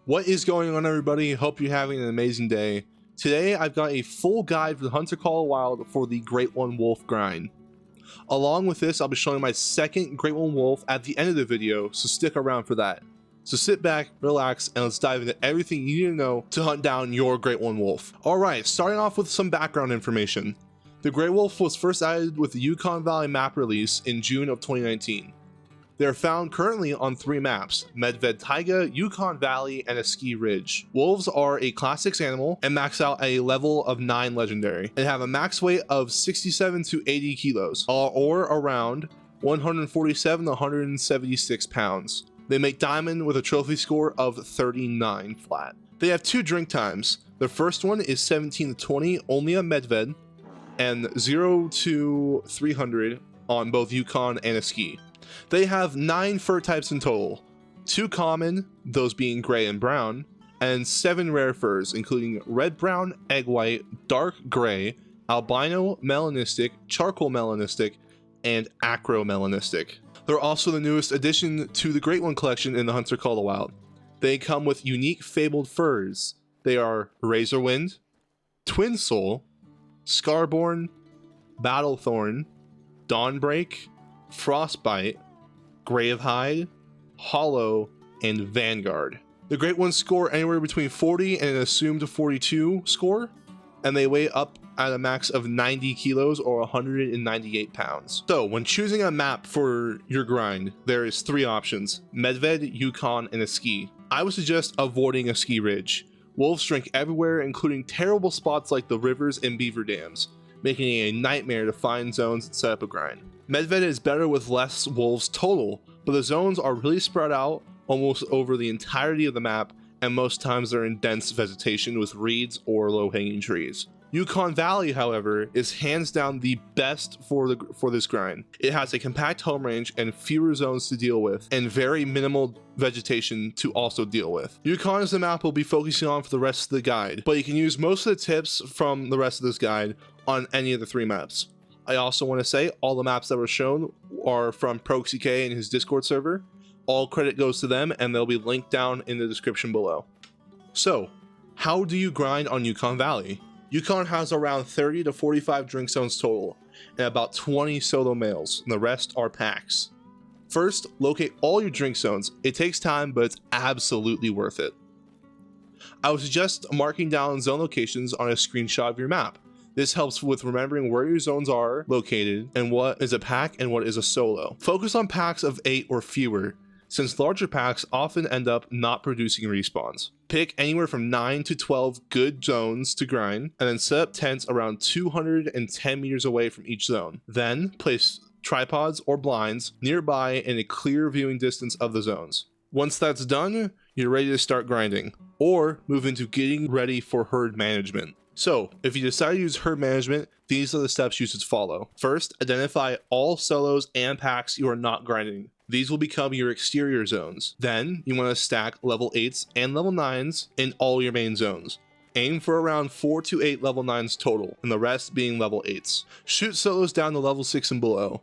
What is going on, everybody? Hope you're having an amazing day. Today I've got a full guide for the Hunter Call of the Wild for the Great One Wolf grind. Along with this, I'll be showing my second Great One Wolf at the end of the video, so stick around for that. So sit back, relax, and let's dive into everything you need to know to hunt down your Great One Wolf. Alright, starting off with some background information. The Great Wolf was first added with the Yukon Valley map release in June of 2019. They are found currently on 3 maps: Medved Taiga, Yukon Valley, and a ski ridge. Wolves are a class 6 animal and max out at a level of 9 legendary and have a max weight of 67 to 80 kilos or around 147 to 176 pounds. They make diamond with a trophy score of 39 flat. They have 2 drink times. The first one is 17 to 20 only on Medved and 0 to 300 on both Yukon and a ski. They have 9 fur types in total, 2 common, those being gray and brown, and 7 rare furs, including red brown, egg white, dark gray, albino melanistic, charcoal melanistic, and acromelanistic. They're also the newest addition to the Great One collection in the Hunter Call of the Wild. They come with unique fabled furs. They are Razorwind, Twin Soul, Scarborn, Battlethorn, Dawnbreak, Frostbite, Gravehide, Hollow, and Vanguard. The Great Ones score anywhere between 40 and an assumed 42 score, and they weigh up at a max of 90 kilos or 198 pounds. So when choosing a map for your grind, there is 3 options: Medved, Yukon, and a ski. I would suggest avoiding a ski ridge. Wolves drink everywhere, including terrible spots like the rivers and beaver dams, making it a nightmare to find zones and set up a grind. Medved is better with less wolves total, but the zones are really spread out almost over the entirety of the map, and most times they're in dense vegetation with reeds or low-hanging trees. Yukon Valley, however, is hands down the best for this grind. It has a compact home range and fewer zones to deal with, and very minimal vegetation to also deal with. Yukon is the map we'll be focusing on for the rest of the guide, but you can use most of the tips from the rest of this guide on any of the 3 maps. I also want to say all the maps that were shown are from ProXCK and his Discord server. All credit goes to them, and they'll be linked down in the description below. So, how do you grind on Yukon Valley? Yukon has around 30 to 45 drink zones total, and about 20 solo males, and the rest are packs. First, locate all your drink zones. It takes time, but it's absolutely worth it. I would suggest marking down zone locations on a screenshot of your map. This helps with remembering where your zones are located and what is a pack and what is a solo. Focus on packs of 8 or fewer, since larger packs often end up not producing respawns. Pick anywhere from 9 to 12 good zones to grind, and then set up tents around 210 meters away from each zone. Then place tripods or blinds nearby in a clear viewing distance of the zones. Once that's done, you're ready to start grinding, or move into getting ready for herd management. So, if you decide to use herd management, these are the steps you should follow. First, identify all solos and packs you are not grinding. These will become your exterior zones. Then, you want to stack level 8s and level 9s in all your main zones. Aim for around 4 to 8 level 9s total, and the rest being level 8s. Shoot solos down to level 6 and below.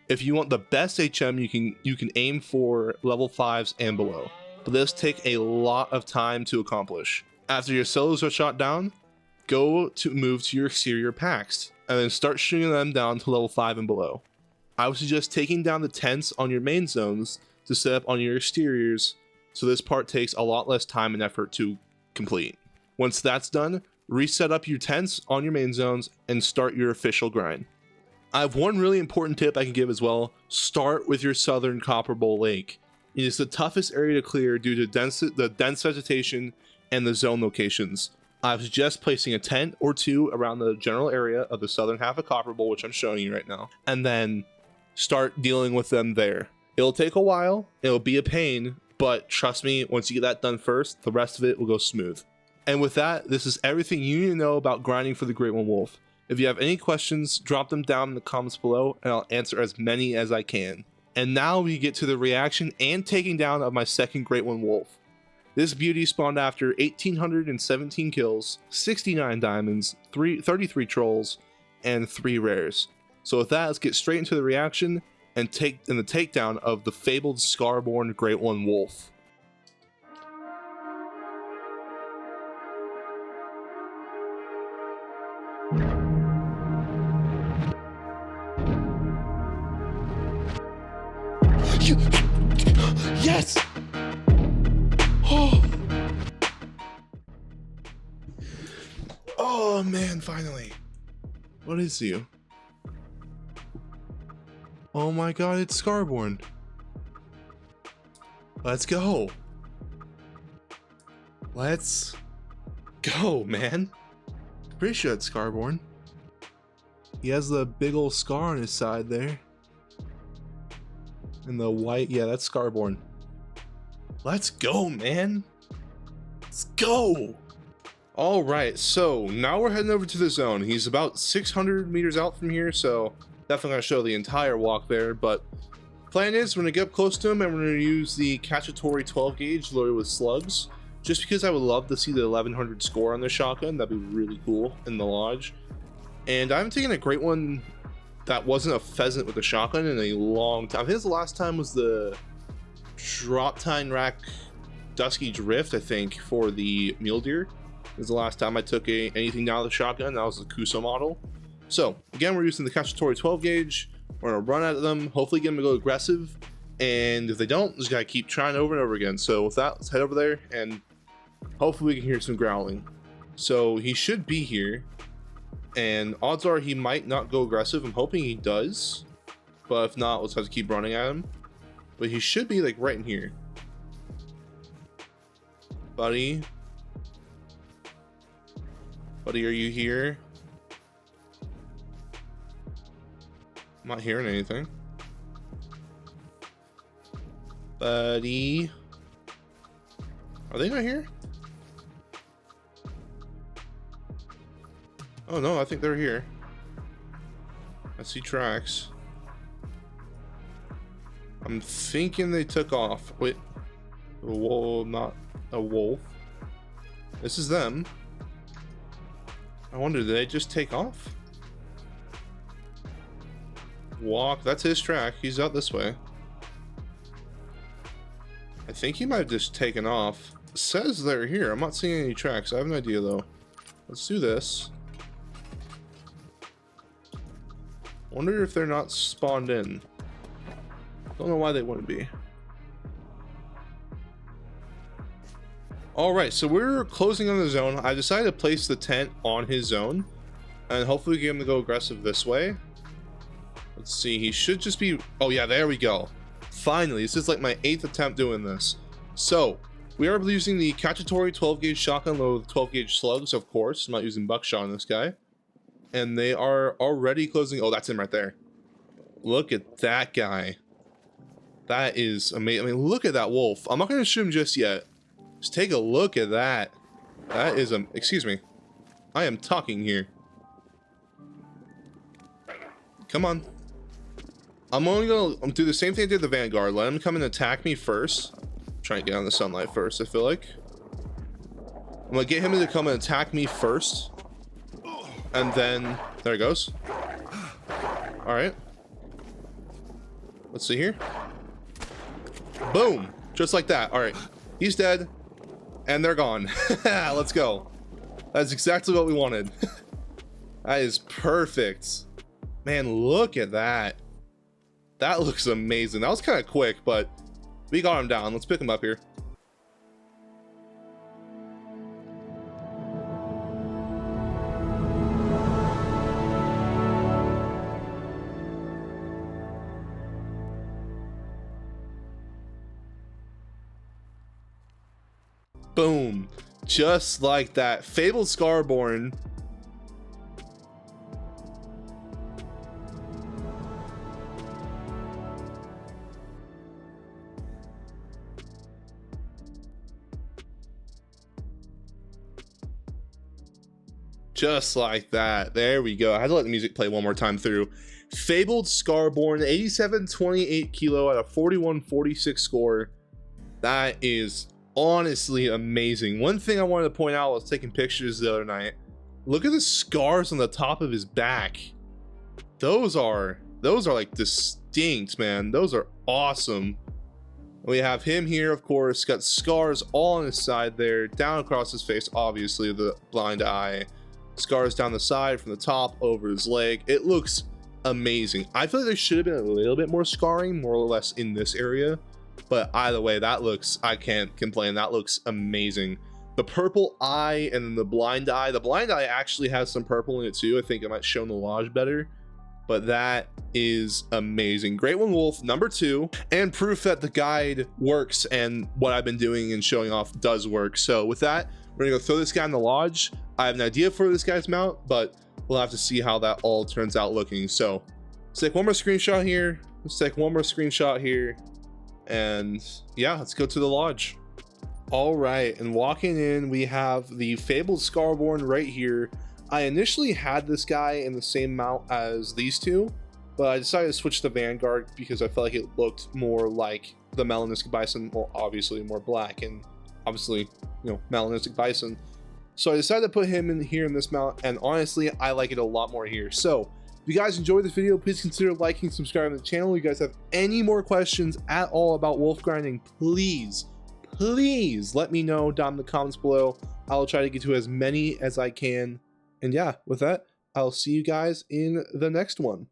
If you want the best HM, you can aim for level 5s and below, but this takes a lot of time to accomplish. After your solos are shot down, move to your exterior packs, and then start shooting them down to level 5 and below. I would suggest taking down the tents on your main zones to set up on your exteriors, so this part takes a lot less time and effort to complete. Once that's done, reset up your tents on your main zones and start your official grind. I have one really important tip I can give as well. Start with your southern Copper Bowl Lake. It is the toughest area to clear due to the dense vegetation and the zone locations. I would suggest placing a tent or 2 around the general area of the southern half of Copper Bowl, which I'm showing you right now, and then start dealing with them there. It'll take a while, it'll be a pain, but trust me, once you get that done first, the rest of it will go smooth. And with that, this is everything you need to know about grinding for the Great One Wolf. If you have any questions, drop them down in the comments below, and I'll answer as many as I can. And now we get to the reaction and taking down of my second Great One Wolf. This beauty spawned after 1,817 kills, 69 diamonds, 33 trolls, and 3 rares. So with that, let's get straight into the reaction and the takedown of the fabled Scarborn Great One Wolf. Yes! Oh. Oh man, finally. What is you? Oh my god, it's Scarborn. Let's go. Let's go, man. Pretty sure it's Scarborn. He has the big old scar on his side there. And the white, yeah, that's Scarborn. Let's go, man. Let's go. All right, so now we're heading over to the zone. He's about 600 meters out from here, so definitely gonna show the entire walk there. But plan is we're gonna get up close to him and we're gonna use the Cacciatore 12 gauge loaded with slugs. Just because I would love to see the 1100 score on this shotgun. That'd be really cool in the lodge. And I haven't taken a great one that wasn't a pheasant with a shotgun in a long time. I think the last time was the Drop Tine Rack Dusky Drift, I think, for the mule deer. This is the last time I took anything down with a shotgun. That was the Kuso model. So again, we're using the Cacciatore 12 gauge. We're gonna run at them, hopefully get them to go aggressive. And if they don't, just gotta keep trying over and over again. So with that, let's head over there and hopefully we can hear some growling. So he should be here. And odds are he might not go aggressive. I'm hoping he does. But if not, let's have to keep running at him. But he should be like right in here. Buddy. Buddy, are you here? I'm not hearing anything. Buddy. Are they not here? Oh no, I think they're here. I see tracks. I'm thinking they took off. Wait. Whoa, not a wolf. This is them. I wonder, did they just take off? Walk, that's his track. He's out this way. I think he might have just taken off. It says they're here. I'm not seeing any tracks. I have an idea though. Let's do this. Wonder if they're not spawned in. Don't know why they wouldn't be. Alright, so we're closing on the zone. I decided to place the tent on his zone. And hopefully get him to go aggressive this way. Let's see, he should just be... Oh yeah, there we go. Finally, this is like my 8th attempt doing this. So, we are using the Cacciatore 12 gauge shotgun loaded with 12 gauge slugs, of course. I'm not using buckshot on this guy. And they are already closing... Oh, that's him right there. Look at that guy. That is amazing. I mean, look at that wolf. I'm not going to shoot him just yet. Just take a look at that. That is a... Excuse me. I am talking here. Come on. I'm only going to do the same thing I did the Vanguard. Let him come and attack me first. Try and get on the sunlight first, I feel like. I'm going to get him to come and attack me first. And then... There he goes. Alright. Let's see here. Boom. Just like that. Alright. He's dead. And they're gone. Let's go. That's exactly what we wanted. That is perfect. Man, look at that. That looks amazing. That was kind of quick, but we got him down. Let's pick him up here. Boom. Just like that. Fabled Scarborn. Just like that. There we go. I had to let the music play one more time through. Fabled Scarborn, 8728 kilo at a 4146 score. That is honestly amazing. One thing I wanted to point out, I was taking pictures the other night. Look at the scars on the top of his back. Those are like distinct, man. Those are awesome. We have him here, of course, got scars all on his side there, down across his face, obviously, the blind eye. scars down the side, from the top, over his leg. It looks amazing. I feel like there should have been a little bit more scarring, more or less in this area. But either way, that looks, I can't complain. That looks amazing. The purple eye and then the blind eye. The blind eye actually has some purple in it too. I think it might show in the lodge better. But that is amazing. Great One Wolf number 2, and proof that the guide works and what I've been doing and showing off does work. So with that, we're gonna go throw this guy in the lodge. I have an idea for this guy's mount, but we'll have to see how that all turns out looking. So let's take one more screenshot here. Let's take one more screenshot here. And yeah, let's go to the lodge. All right, and walking in, we have the Fabled Scarborn right here. I initially had this guy in the same mount as these two, but I decided to switch to Vanguard because I felt like it looked more like the Melanistic Bison. Well, obviously more black and obviously, you know, Melanistic Bison. So I decided to put him in here in this mount, and honestly, I like it a lot more here. So if you guys enjoyed this video, please consider liking, subscribing to the channel. If you guys have any more questions at all about wolf grinding, please let me know down in the comments below. I'll try to get to as many as I can. And yeah, with that, I'll see you guys in the next one.